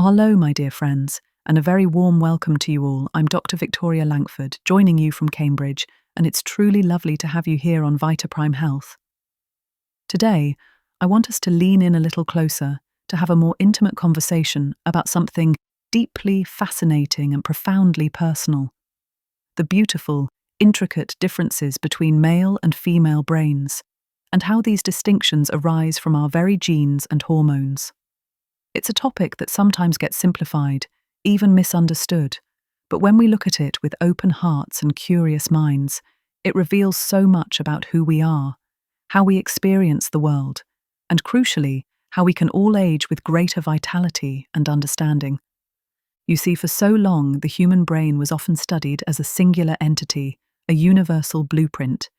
Hello, my dear friends, and a very warm welcome to you all. I'm Dr. Victoria Langford, joining you from Cambridge, and it's truly lovely to have you here on Vita Prime Health. Today, I want us to lean in a little closer to have a more intimate conversation about something deeply fascinating and profoundly personal: the beautiful, intricate differences between male and female brains, and how these distinctions arise from our very genes and hormones. It's a topic that sometimes gets simplified, even misunderstood, but when we look at it with open hearts and curious minds, it reveals so much about who we are, how we experience the world, and crucially, how we can all age with greater vitality and understanding. You see, for so long, the human brain was often studied as a singular entity, a universal blueprint,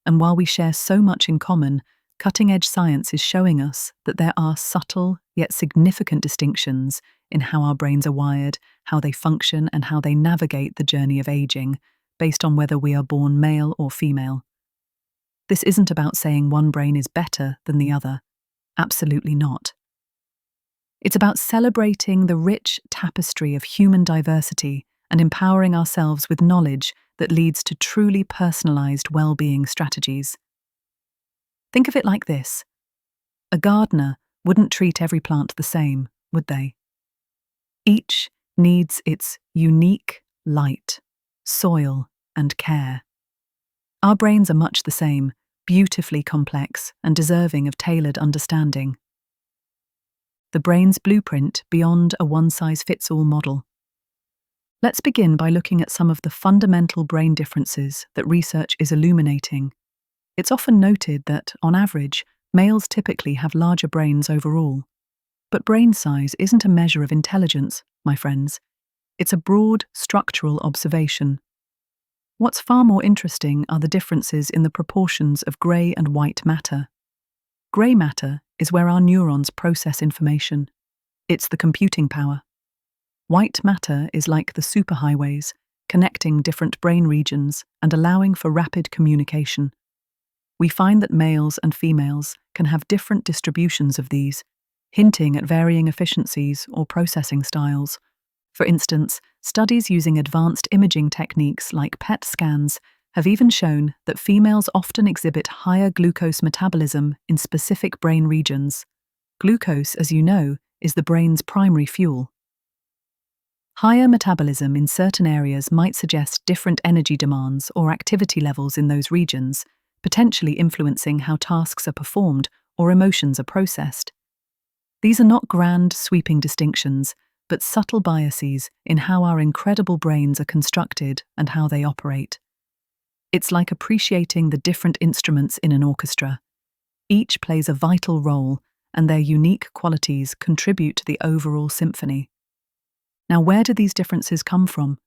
and while we share so much in common, cutting-edge science is showing us that there are subtle yet significant distinctions in how our brains are wired, how they function, and how they navigate the journey of aging, based on whether we are born male or female. This isn't about saying one brain is better than the other. Absolutely not. It's about celebrating the rich tapestry of human diversity and empowering ourselves with knowledge that leads to truly personalized well-being strategies. Think of it like this. A gardener wouldn't treat every plant the same, would they? Each needs its unique light, soil, and care. Our brains are much the same, beautifully complex and deserving of tailored understanding. The brain's blueprint beyond a one-size-fits-all model. Let's begin by looking at some of the fundamental brain differences that research is illuminating. It's often noted that, on average, males typically have larger brains overall. But brain size isn't a measure of intelligence, my friends. It's a broad, structural observation. What's far more interesting are the differences in the proportions of grey and white matter. Grey matter is where our neurons process information. It's the computing power. White matter is like the superhighways, connecting different brain regions and allowing for rapid communication. We find that males and females can have different distributions of these, hinting at varying efficiencies or processing styles. For instance, studies using advanced imaging techniques like PET scans have even shown that females often exhibit higher glucose metabolism in specific brain regions. Glucose, as you know, is the brain's primary fuel. Higher metabolism in certain areas might suggest different energy demands or activity levels in those regions, potentially influencing how tasks are performed or emotions are processed. These are not grand, sweeping distinctions, but subtle biases in how our incredible brains are constructed and how they operate. It's like appreciating the different instruments in an orchestra. Each plays a vital role, and their unique qualities contribute to the overall symphony. Now, where do these differences come from?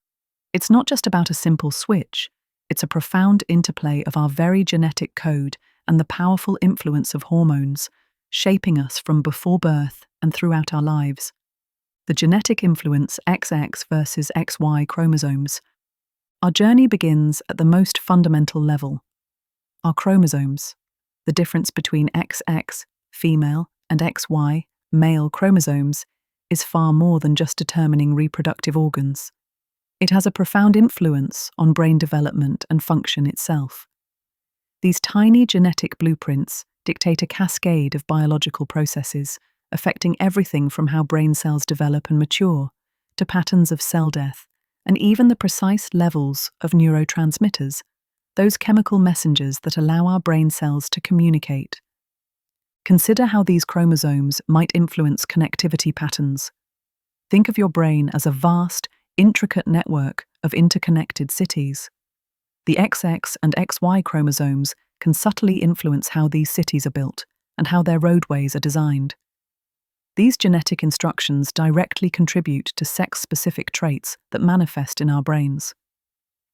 It's not just about a simple switch. It's a profound interplay of our very genetic code and the powerful influence of hormones, shaping us from before birth and throughout our lives. The genetic influence XX versus XY chromosomes. Our journey begins at the most fundamental level. Our chromosomes, the difference between XX, female, and XY, male chromosomes, is far more than just determining reproductive organs. It has a profound influence on brain development and function itself. These tiny genetic blueprints dictate a cascade of biological processes, affecting everything from how brain cells develop and mature, to patterns of cell death, and even the precise levels of neurotransmitters, those chemical messengers that allow our brain cells to communicate. Consider how these chromosomes might influence connectivity patterns. Think of your brain as a vast, intricate network of interconnected cities. The XX and XY chromosomes can subtly influence how these cities are built and how their roadways are designed. These genetic instructions directly contribute to sex-specific traits that manifest in our brains.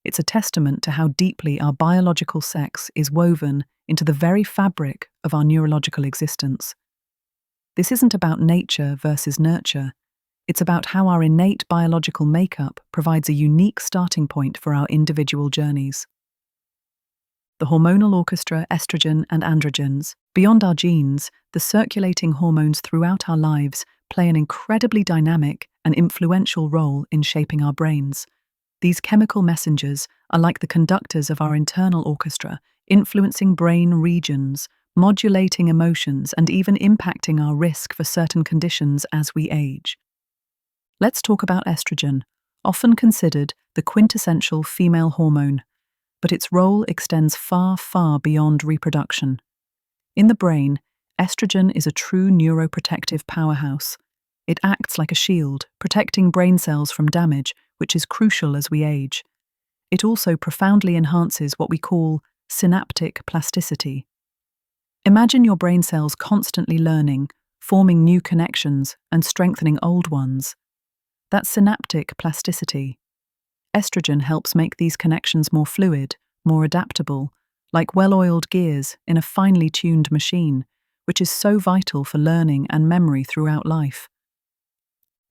It's a testament to how deeply our biological sex is woven into the very fabric of our neurological existence. This isn't about nature versus nurture. It's about how our innate biological makeup provides a unique starting point for our individual journeys. The hormonal orchestra, estrogen and androgens. Beyond our genes, the circulating hormones throughout our lives play an incredibly dynamic an influential role in shaping our brains. These chemical messengers are like the conductors of our internal orchestra, influencing brain regions, modulating emotions, and even impacting our risk for certain conditions as we age. Let's talk about estrogen, often considered the quintessential female hormone, but its role extends far, far beyond reproduction. In the brain, estrogen is a true neuroprotective powerhouse. It acts like a shield, protecting brain cells from damage, which is crucial as we age. It also profoundly enhances what we call synaptic plasticity. Imagine your brain cells constantly learning, forming new connections, and strengthening old ones. That's synaptic plasticity. Estrogen helps make these connections more fluid, more adaptable, like well-oiled gears in a finely tuned machine, which is so vital for learning and memory throughout life.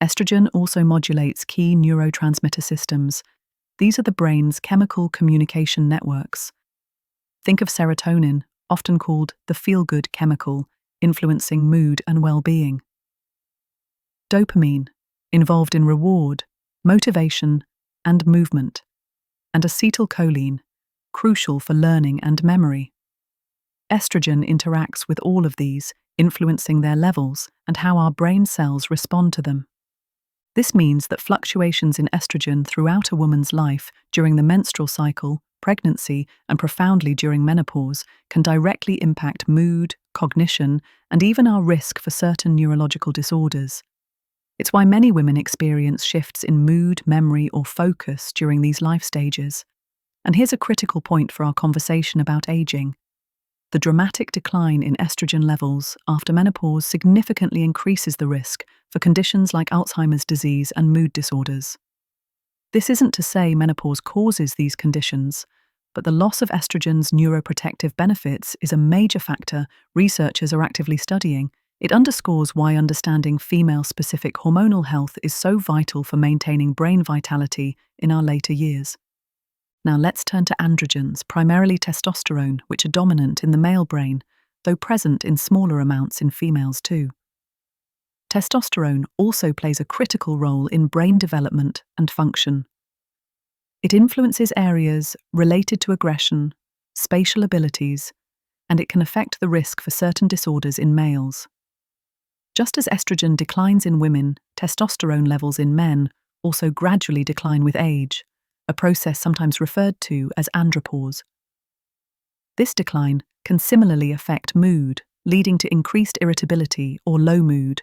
Estrogen also modulates key neurotransmitter systems. These are the brain's chemical communication networks. Think of serotonin, often called the feel-good chemical, influencing mood and well-being. Dopamine, involved in reward, motivation, and movement. And acetylcholine, crucial for learning and memory. Estrogen interacts with all of these, influencing their levels and how our brain cells respond to them. This means that fluctuations in estrogen throughout a woman's life during the menstrual cycle, pregnancy, and profoundly during menopause can directly impact mood, cognition, and even our risk for certain neurological disorders. It's why many women experience shifts in mood, memory, or focus during these life stages. And here's a critical point for our conversation about aging. The dramatic decline in estrogen levels after menopause significantly increases the risk for conditions like Alzheimer's disease and mood disorders. This isn't to say menopause causes these conditions, but the loss of estrogen's neuroprotective benefits is a major factor researchers are actively studying. It underscores why understanding female-specific hormonal health is so vital for maintaining brain vitality in our later years. Now let's turn to androgens, primarily testosterone, which are dominant in the male brain, though present in smaller amounts in females too. Testosterone also plays a critical role in brain development and function. It influences areas related to aggression, spatial abilities, and it can affect the risk for certain disorders in males. Just as estrogen declines in women, testosterone levels in men also gradually decline with age, a process sometimes referred to as andropause. This decline can similarly affect mood, leading to increased irritability or low mood,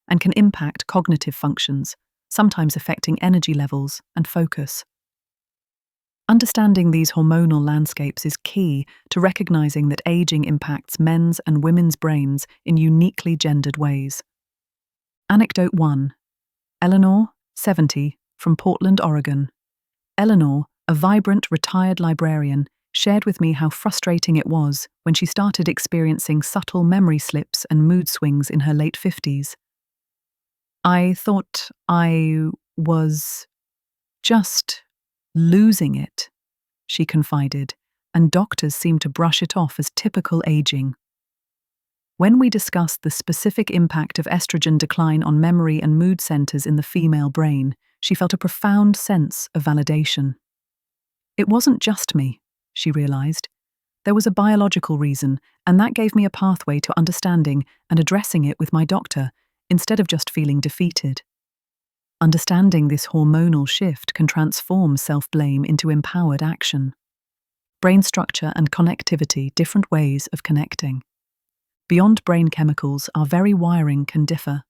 and can impact cognitive functions, sometimes affecting energy levels and focus. Understanding these hormonal landscapes is key to recognizing that aging impacts men's and women's brains in uniquely gendered ways. Anecdote 1. Eleanor, 70, from Portland, Oregon. Eleanor, a vibrant, retired librarian, shared with me how frustrating it was when she started experiencing subtle memory slips and mood swings in her late 50s. I thought I was just losing it, she confided, and doctors seemed to brush it off as typical aging. When we discussed the specific impact of estrogen decline on memory and mood centers in the female brain, she felt a profound sense of validation. It wasn't just me, she realized. There was a biological reason, and that gave me a pathway to understanding and addressing it with my doctor, instead of just feeling defeated. Understanding this hormonal shift can transform self-blame into empowered action. Brain structure and connectivity, different ways of connecting. Beyond brain chemicals, our very wiring can differ.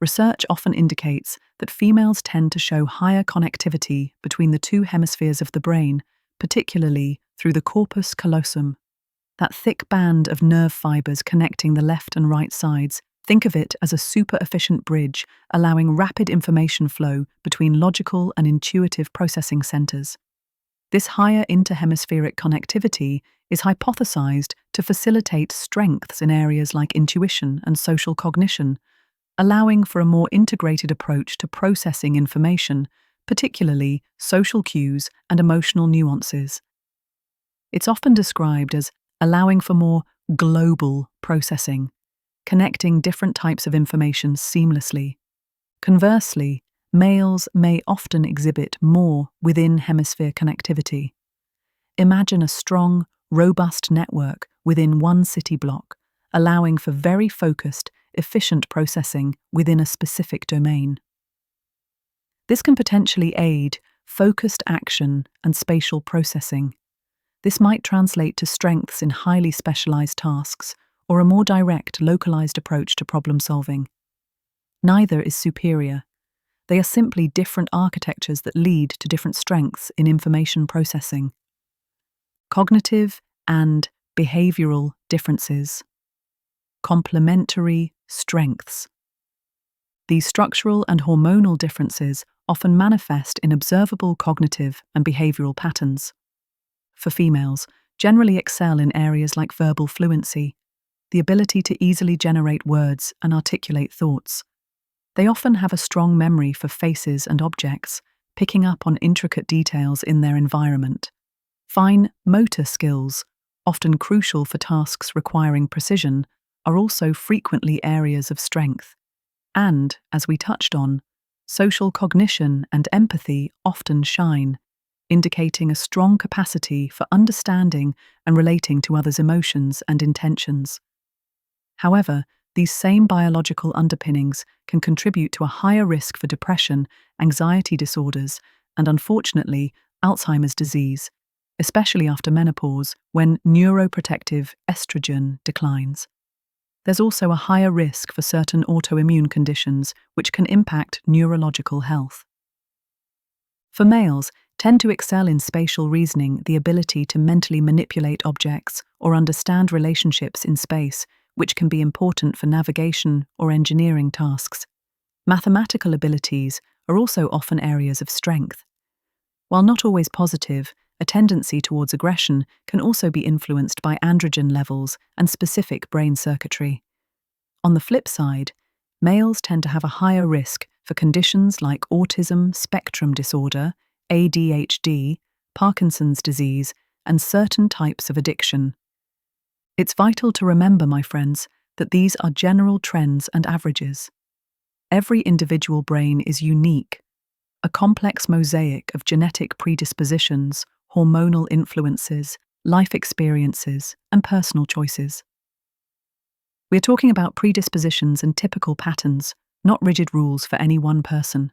Research often indicates that females tend to show higher connectivity between the two hemispheres of the brain, particularly through the corpus callosum, that thick band of nerve fibers connecting the left and right sides. Think of it as a super-efficient bridge, allowing rapid information flow between logical and intuitive processing centers. This higher interhemispheric connectivity is hypothesized to facilitate strengths in areas like intuition and social cognition, allowing for a more integrated approach to processing information, particularly social cues and emotional nuances. It's often described as allowing for more global processing, connecting different types of information seamlessly. Conversely, males may often exhibit more within-hemisphere connectivity. Imagine a strong, robust network within one city block, allowing for very focused, efficient processing within a specific domain. This can potentially aid focused action and spatial processing. This might translate to strengths in highly specialized tasks or a more direct, localized approach to problem solving. Neither is superior. They are simply different architectures that lead to different strengths in information processing. Cognitive and behavioral differences. Complementary strengths. These structural and hormonal differences often manifest in observable cognitive and behavioral patterns. For females, generally excel in areas like verbal fluency, the ability to easily generate words and articulate thoughts. They often have a strong memory for faces and objects, picking up on intricate details in their environment. Fine motor skills, often crucial for tasks requiring precision, are also frequently areas of strength. And, as we touched on, social cognition and empathy often shine, indicating a strong capacity for understanding and relating to others' emotions and intentions. However, these same biological underpinnings can contribute to a higher risk for depression, anxiety disorders, and unfortunately, Alzheimer's disease, especially after menopause when neuroprotective estrogen declines. There's also a higher risk for certain autoimmune conditions which can impact neurological health. For males, tend to excel in spatial reasoning, the ability to mentally manipulate objects or understand relationships in space, which can be important for navigation or engineering tasks. Mathematical abilities are also often areas of strength. While not always positive, a tendency towards aggression can also be influenced by androgen levels and specific brain circuitry. On the flip side, males tend to have a higher risk for conditions like autism spectrum disorder, ADHD, Parkinson's disease, and certain types of addiction. It's vital to remember, my friends, that these are general trends and averages. Every individual brain is unique, a complex mosaic of genetic predispositions, hormonal influences, life experiences, and personal choices. We're talking about predispositions and typical patterns, not rigid rules for any one person.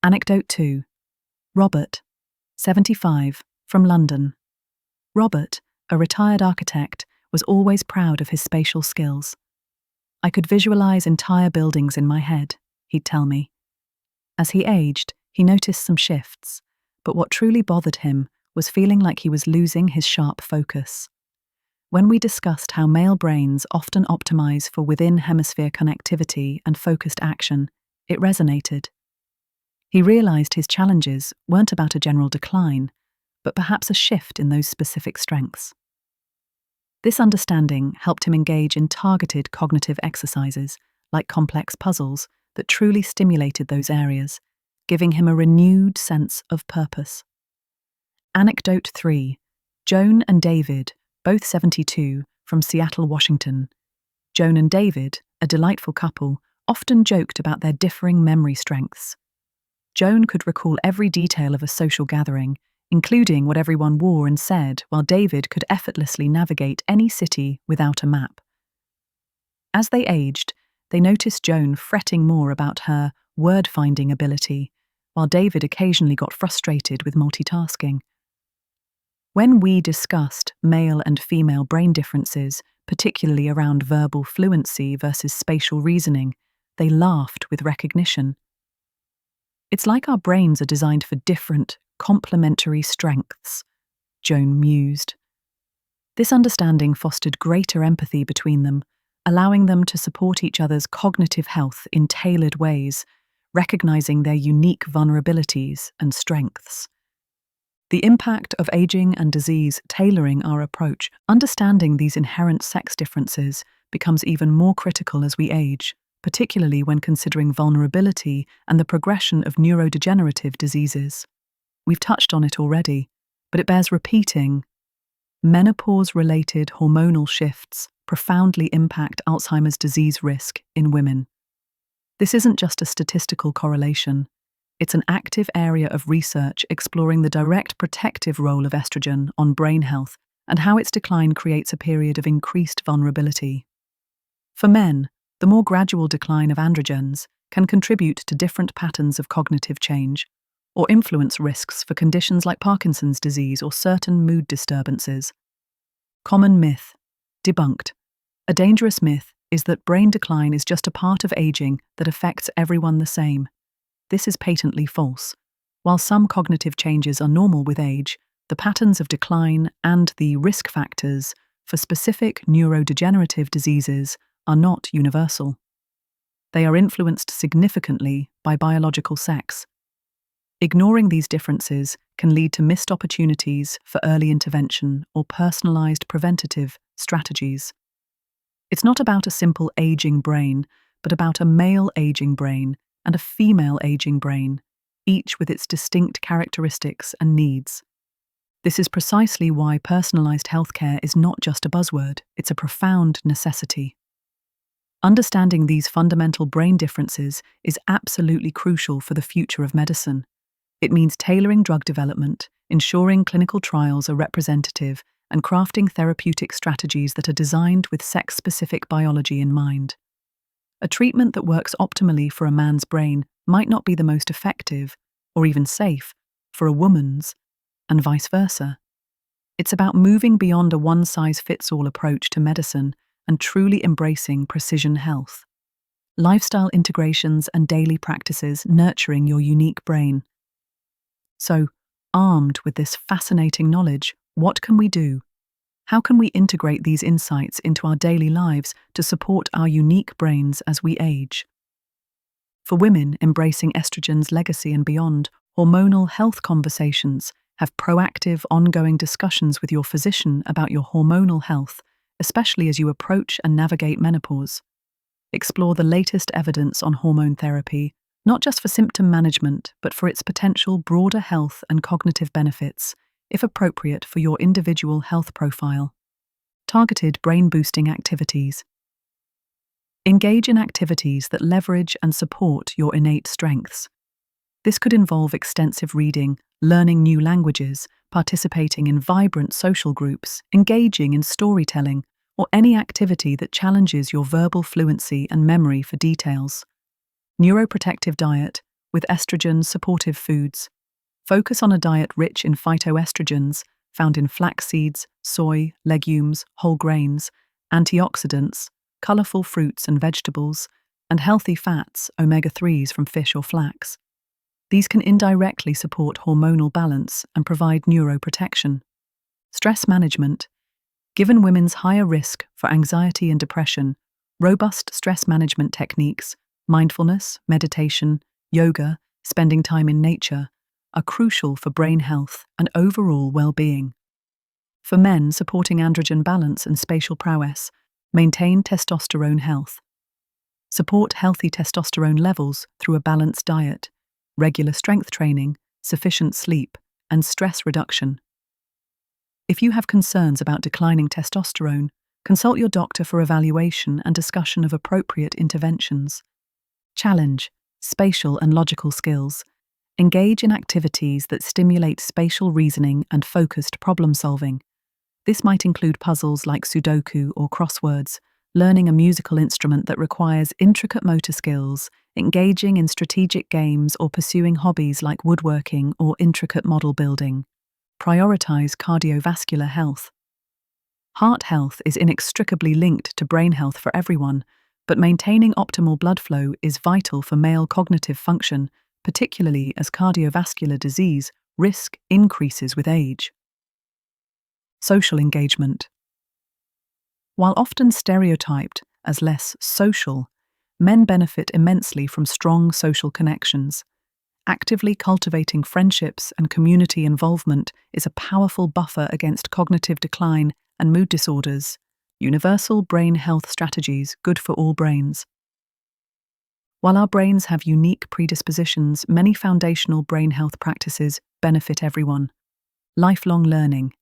Anecdote 2. Robert, 75, from London. Robert, a retired architect, was always proud of his spatial skills. I could visualize entire buildings in my head, he'd tell me. As he aged, he noticed some shifts, but what truly bothered him was feeling like he was losing his sharp focus. When we discussed how male brains often optimize for within-hemisphere connectivity and focused action, it resonated. He realized his challenges weren't about a general decline, but perhaps a shift in those specific strengths. This understanding helped him engage in targeted cognitive exercises, like complex puzzles, that truly stimulated those areas, giving him a renewed sense of purpose. Anecdote 3. Joan and David, both 72, from Seattle, Washington. Joan and David, a delightful couple, often joked about their differing memory strengths. Joan could recall every detail of a social gathering, including what everyone wore and said, while David could effortlessly navigate any city without a map. As they aged, they noticed Joan fretting more about her word-finding ability, while David occasionally got frustrated with multitasking. When we discussed male and female brain differences, particularly around verbal fluency versus spatial reasoning, they laughed with recognition. It's like our brains are designed for different, complementary strengths, Joan mused. This understanding fostered greater empathy between them, allowing them to support each other's cognitive health in tailored ways, recognizing their unique vulnerabilities and strengths. The impact of aging and disease tailoring our approach, understanding these inherent sex differences, becomes even more critical as we age, particularly when considering vulnerability and the progression of neurodegenerative diseases. We've touched on it already, but it bears repeating. Menopause-related hormonal shifts profoundly impact Alzheimer's disease risk in women. This isn't just a statistical correlation, It's an active area of research exploring the direct protective role of estrogen on brain health and how its decline creates a period of increased vulnerability. For men, the more gradual decline of androgens can contribute to different patterns of cognitive change or influence risks for conditions like Parkinson's disease or certain mood disturbances. Common myth. Debunked. A dangerous myth is that brain decline is just a part of aging that affects everyone the same. This is patently false. While some cognitive changes are normal with age, the patterns of decline and the risk factors for specific neurodegenerative diseases are not universal. They are influenced significantly by biological sex. Ignoring these differences can lead to missed opportunities for early intervention or personalized preventative strategies. It's not about a simple aging brain, but about a male aging brain and a female aging brain, each with its distinct characteristics and needs. This is precisely why personalized healthcare is not just a buzzword, it's a profound necessity. Understanding these fundamental brain differences is absolutely crucial for the future of medicine. It means tailoring drug development, ensuring clinical trials are representative, and crafting therapeutic strategies that are designed with sex-specific biology in mind. A treatment that works optimally for a man's brain might not be the most effective, or even safe, for a woman's, and vice versa. It's about moving beyond a one-size-fits-all approach to medicine and truly embracing precision health. Lifestyle integrations and daily practices nurturing your unique brain. So, armed with this fascinating knowledge, what can we do? How can we integrate these insights into our daily lives to support our unique brains as we age? For women embracing estrogen's legacy and beyond, hormonal health conversations have proactive, ongoing discussions with your physician about your hormonal health, especially as you approach and navigate menopause. Explore the latest evidence on hormone therapy, not just for symptom management, but for its potential broader health and cognitive benefits, if appropriate for your individual health profile. Targeted brain-boosting activities. Engage in activities that leverage and support your innate strengths. This could involve extensive reading, learning new languages, participating in vibrant social groups, engaging in storytelling, or any activity that challenges your verbal fluency and memory for details. Neuroprotective diet with estrogen-supportive foods. Focus on a diet rich in phytoestrogens found in flax seeds, soy, legumes, whole grains, antioxidants, colorful fruits and vegetables, and healthy fats, omega-3s from fish or flax. These can indirectly support hormonal balance and provide neuroprotection. Stress management. Given women's higher risk for anxiety and depression, robust stress management techniques, mindfulness, meditation, yoga, spending time in nature, are crucial for brain health and overall well-being. For men, supporting androgen balance and spatial prowess, maintain testosterone health. Support healthy testosterone levels through a balanced diet, regular strength training, sufficient sleep, and stress reduction. If you have concerns about declining testosterone, consult your doctor for evaluation and discussion of appropriate interventions. Challenge spatial and logical skills. Engage in activities that stimulate spatial reasoning and focused problem-solving. This might include puzzles like Sudoku or crosswords, learning a musical instrument that requires intricate motor skills, engaging in strategic games, or pursuing hobbies like woodworking or intricate model building. Prioritize cardiovascular health. Heart health is inextricably linked to brain health for everyone, but maintaining optimal blood flow is vital for male cognitive function, particularly as cardiovascular disease risk increases with age. Social engagement. While often stereotyped as less social, men benefit immensely from strong social connections. Actively cultivating friendships and community involvement is a powerful buffer against cognitive decline and mood disorders. Universal brain health strategies good for all brains. While our brains have unique predispositions, many foundational brain health practices benefit everyone. Lifelong learning.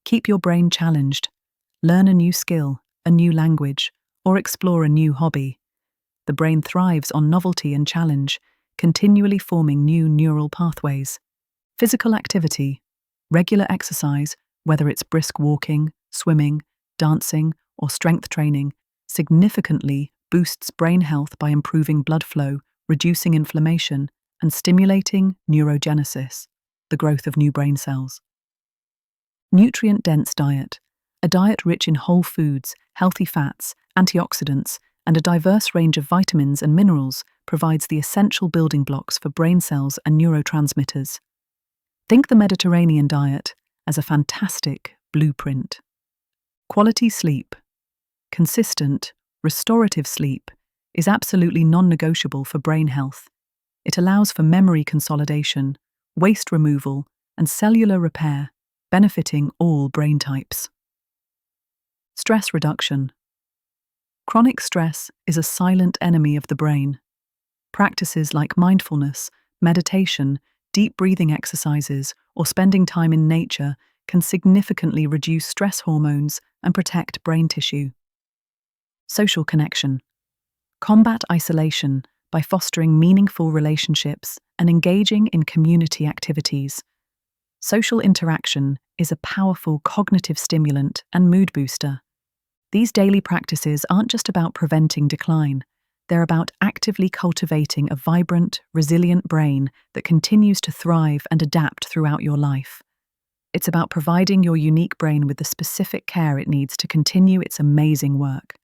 Keep your brain challenged. Learn a new skill, a new language, or explore a new hobby. The brain thrives on novelty and challenge. continually forming new neural pathways. Physical activity, regular exercise, whether it's brisk walking, swimming, dancing, or strength training, significantly boosts brain health by improving blood flow, reducing inflammation, and stimulating neurogenesis, the growth of new brain cells. Nutrient-dense diet, a diet rich in whole foods, healthy fats, antioxidants, and a diverse range of vitamins and minerals, provides the essential building blocks for brain cells and neurotransmitters. Think the Mediterranean diet as a fantastic blueprint. Quality sleep. Consistent, restorative sleep is absolutely non-negotiable for brain health. It allows for memory consolidation, waste removal, and cellular repair, benefiting all brain types. Stress reduction. Chronic stress is a silent enemy of the brain. Practices like mindfulness, meditation, deep breathing exercises, or spending time in nature can significantly reduce stress hormones and protect brain tissue. Social connection. Combat isolation by fostering meaningful relationships and engaging in community activities. Social interaction is a powerful cognitive stimulant and mood booster. These daily practices aren't just about preventing decline. They're about actively cultivating a vibrant, resilient brain that continues to thrive and adapt throughout your life. It's about providing your unique brain with the specific care it needs to continue its amazing work.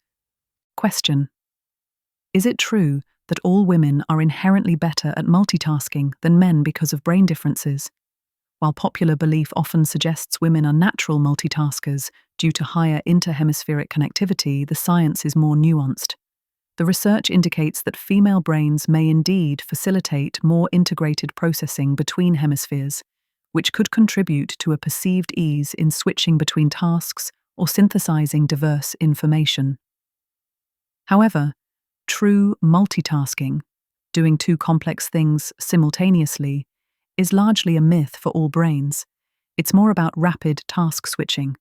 Question: is it true that all women are inherently better at multitasking than men because of brain differences? While popular belief often suggests women are natural multitaskers due to higher interhemispheric connectivity, the science is more nuanced. The research indicates that female brains may indeed facilitate more integrated processing between hemispheres, which could contribute to a perceived ease in switching between tasks or synthesizing diverse information. However, true multitasking, doing two complex things simultaneously, is largely a myth for all brains. It's more about rapid task switching.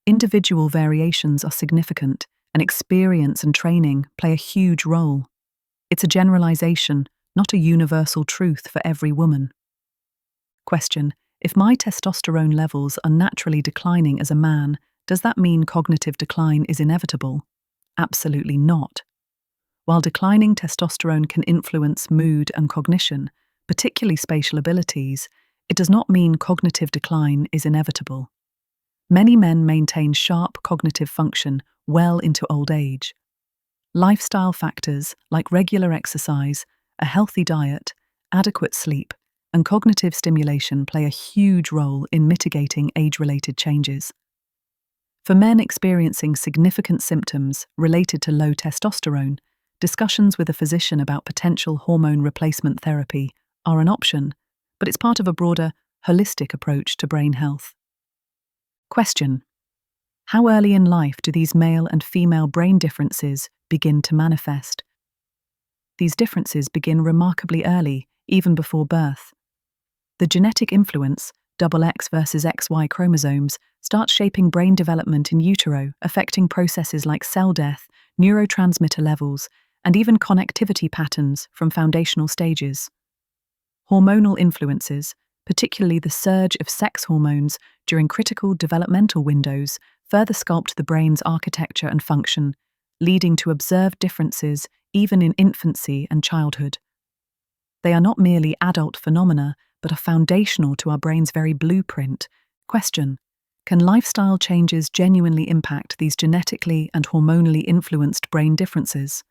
Individual variations are significant, and experience and training play a huge role. It's a generalization, not a universal truth for every woman. Question: if my testosterone levels are naturally declining as a man, does that mean cognitive decline is inevitable? Absolutely not. While declining testosterone can influence mood and cognition, particularly spatial abilities, it does not mean cognitive decline is inevitable. Many men maintain sharp cognitive function well into old age. Lifestyle factors like regular exercise, a healthy diet, adequate sleep, and cognitive stimulation play a huge role in mitigating age-related changes. For men experiencing significant symptoms related to low testosterone, discussions with a physician about potential hormone replacement therapy are an option, but it's part of a broader, holistic approach to brain health. Question: how early in life do these male and female brain differences begin to manifest? These differences begin remarkably early, even before birth. The genetic influence, XX versus XY chromosomes, starts shaping brain development in utero, affecting processes like cell death, neurotransmitter levels, and even connectivity patterns from foundational stages. Hormonal influences, particularly the surge of sex hormones during critical developmental windows, further sculpt the brain's architecture and function, leading to observed differences even in infancy and childhood. They are not merely adult phenomena, but are foundational to our brain's very blueprint. Question: can lifestyle changes genuinely impact these genetically and hormonally influenced brain differences?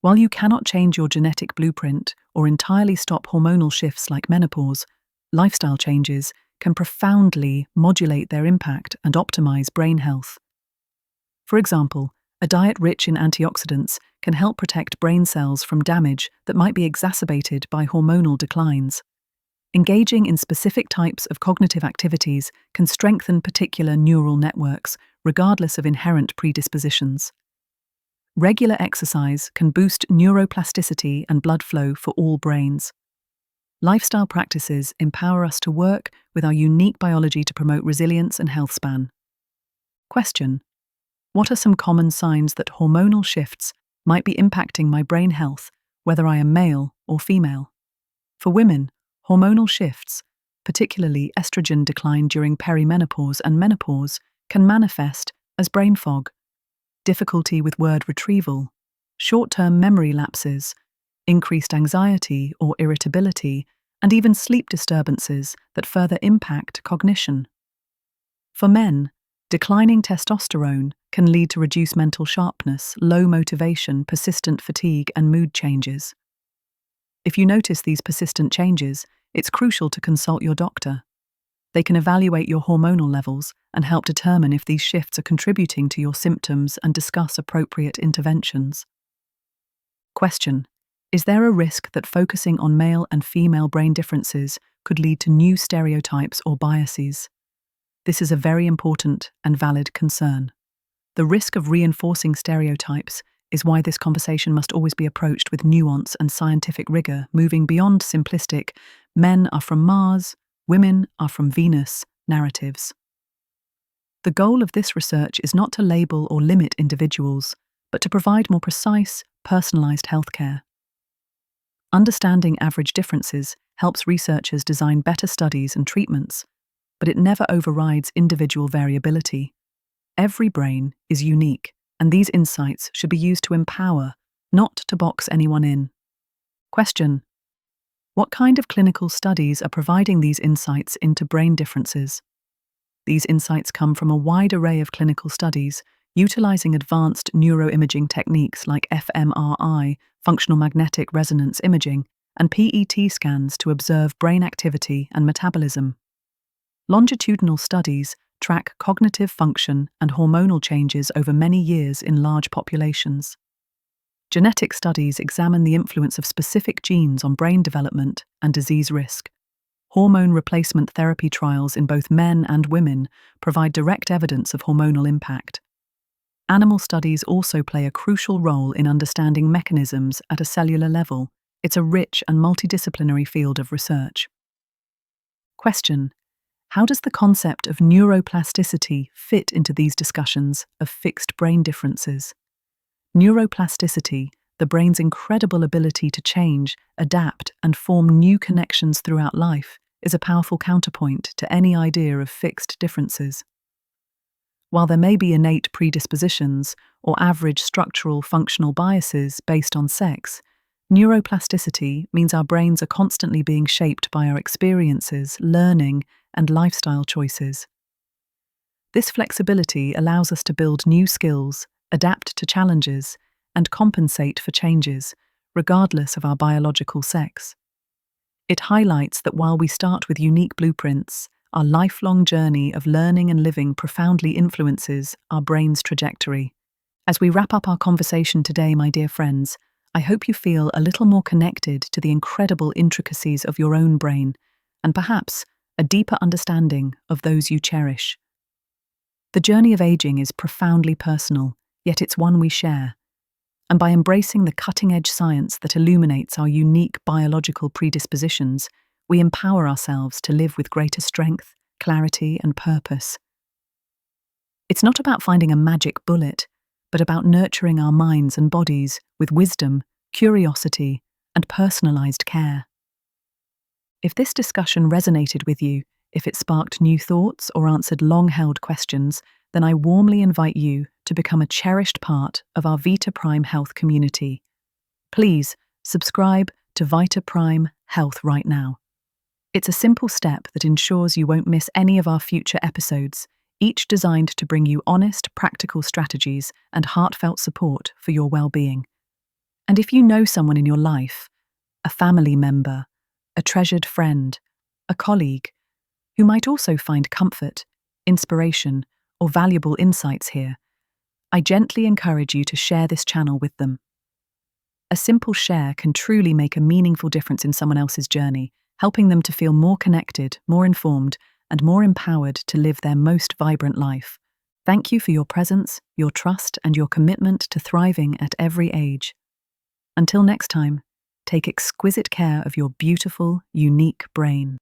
While you cannot change your genetic blueprint or entirely stop hormonal shifts like menopause, lifestyle changes can profoundly modulate their impact and optimize brain health. For example, a diet rich in antioxidants can help protect brain cells from damage that might be exacerbated by hormonal declines. Engaging in specific types of cognitive activities can strengthen particular neural networks, regardless of inherent predispositions. Regular exercise can boost neuroplasticity and blood flow for all brains. Lifestyle practices empower us to work with our unique biology to promote resilience and health span. Question: what are some common signs that hormonal shifts might be impacting my brain health whether I am male or female. For women, hormonal shifts, particularly estrogen decline during perimenopause and menopause, can manifest as brain fog, difficulty with word retrieval, short-term memory lapses, increased anxiety or irritability, and even sleep disturbances that further impact cognition. For men, declining testosterone can lead to reduced mental sharpness, low motivation, persistent fatigue, and mood changes. If you notice these persistent changes, it's crucial to consult your doctor. They can evaluate your hormonal levels and help determine if these shifts are contributing to your symptoms and discuss appropriate interventions. Question: is there a risk that focusing on male and female brain differences could lead to new stereotypes or biases? This is a very important and valid concern. The risk of reinforcing stereotypes is why this conversation must always be approached with nuance and scientific rigor, moving beyond simplistic "men are from Mars, women are from Venus" narratives. The goal of this research is not to label or limit individuals, but to provide more precise, personalized healthcare. Understanding average differences helps researchers design better studies and treatments, but it never overrides individual variability. Every brain is unique, and these insights should be used to empower, not to box anyone in. Question: what kind of clinical studies are providing these insights into brain differences? These insights come from a wide array of clinical studies, utilizing advanced neuroimaging techniques like fMRI, functional magnetic resonance imaging, and PET scans to observe brain activity and metabolism. Longitudinal studies track cognitive function and hormonal changes over many years in large populations. Genetic studies examine the influence of specific genes on brain development and disease risk. Hormone replacement therapy trials in both men and women provide direct evidence of hormonal impact. Animal studies also play a crucial role in understanding mechanisms at a cellular level. It's a rich and multidisciplinary field of research. Question: how does the concept of neuroplasticity fit into these discussions of fixed brain differences? Neuroplasticity, the brain's incredible ability to change, adapt, and form new connections throughout life, is a powerful counterpoint to any idea of fixed differences. While there may be innate predispositions or average structural functional biases based on sex, neuroplasticity means our brains are constantly being shaped by our experiences, learning, and lifestyle choices. This flexibility allows us to build new skills, adapt to challenges, and compensate for changes, regardless of our biological sex. It highlights that while we start with unique blueprints, our lifelong journey of learning and living profoundly influences our brain's trajectory. As we wrap up our conversation today, my dear friends, I hope you feel a little more connected to the incredible intricacies of your own brain, and perhaps a deeper understanding of those you cherish. The journey of aging is profoundly personal, yet it's one we share. And by embracing the cutting-edge science that illuminates our unique biological predispositions, we empower ourselves to live with greater strength, clarity, and purpose. It's not about finding a magic bullet, but about nurturing our minds and bodies with wisdom, curiosity, and personalized care. If this discussion resonated with you, if it sparked new thoughts or answered long-held questions, then I warmly invite you to become a cherished part of our Vita Prime Health community. Please subscribe to Vita Prime Health right now. It's a simple step that ensures you won't miss any of our future episodes, each designed to bring you honest, practical strategies and heartfelt support for your well-being. And if you know someone in your life, a family member, a treasured friend, a colleague, who might also find comfort, inspiration, or valuable insights here, I gently encourage you to share this channel with them. A simple share can truly make a meaningful difference in someone else's journey, helping them to feel more connected, more informed, and more empowered to live their most vibrant life. Thank you for your presence, your trust, and your commitment to thriving at every age. Until next time, take exquisite care of your beautiful, unique brain.